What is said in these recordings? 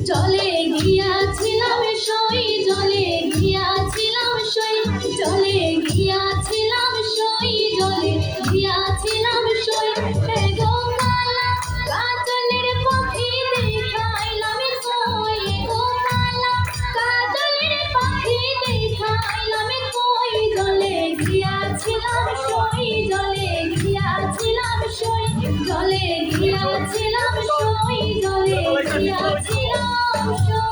জলে গিয়াছিলাম সই, জলে গিয়াছিলাম সই, জলে গিয়াছিলাম সই, জলে গিয়াছিলাম সই। গো কালা কাজলের পাখি দেখাইলাম কই, গো কালা কাজলের পাখি দেখাইলাম কই। জলে গিয়াছিলাম সই, জলে গিয়াছিলাম সই, জলে গিয়াছিলাম সই, জলে গিয়াছিলাম সই।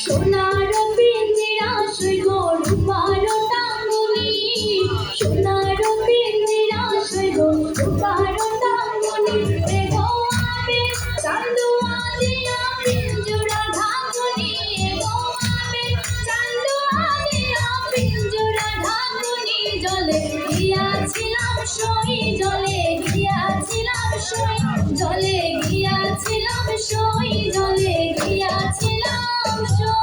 সোনার পিঞ্জিরাশই গো রূপার টাঙ্গুনি, সোনার পিঞ্জিরাশই গো রূপার টাঙ্গুনি। গো আবে চান্দুয়া দিয়া পিঞ্জরা ঢাকুনি, গো আবে চান্দুয়া দিয়া পিঞ্জরা ঢাকুনি। জলে গিয়াছিলাম সই, জলে গিয়াছিলাম সই, জলে গিয়াছিলাম সই, জলে গিয়াছিলাম সই।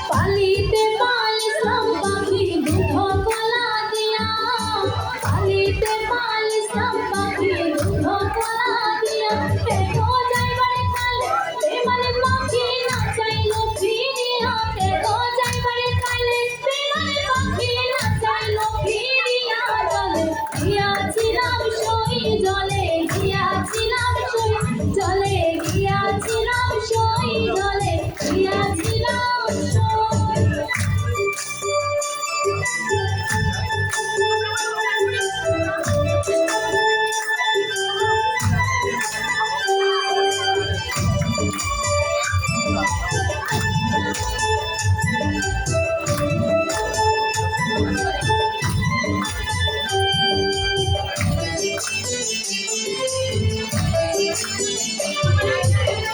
পালিতে পালিসাম পাখি দুধ কলা দিয়া, পালিতে পালিসাম পাখি দুধ কলা দিয়া। গো যাইবার কালে প্রেমার পাখি নাচাইল ফিরিয়া, গো যাইবার কালে প্রেমার পাখি নাচাইল ফিরিয়া। জলে গিয়াছিলাম সই, জলে গিয়াছিলাম সই, জলে গিয়াছিলাম সই, জলে গিয়াছিলাম সই।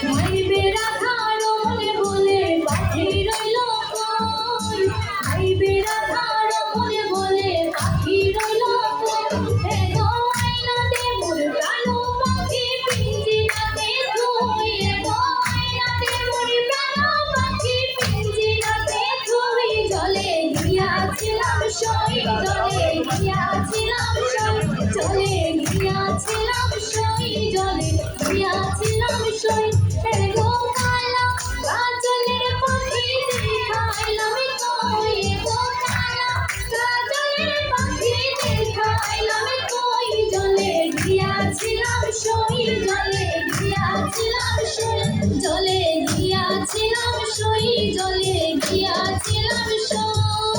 ভাইবে রাধার মনে বলে পাখি রইল কই, ভাইবে রাধার মনে বলে পাখি রইল কই। গো আইনাতে মোর প্রাণ পাখি পিঞ্জিরাতে থুই, গো আইনাতে মোর প্রাণ পাখি পিঞ্জিরাতে থুই। জলে গিয়াছিলাম সই, জলে গিয়াছিলাম সই, জলে গিয়াছিলাম সই, জলে গিয়াছিলাম সই। গো কালা কাজলের পাখি দেখাইলাম কই, গো কালা কাজলের পাখি দেখাইলাম কই। জলে গিয়াছিলাম সই, জলে গিয়াছিলাম সই, জলে গিয়াছিলাম সই, জলে গিয়াছিলাম সই।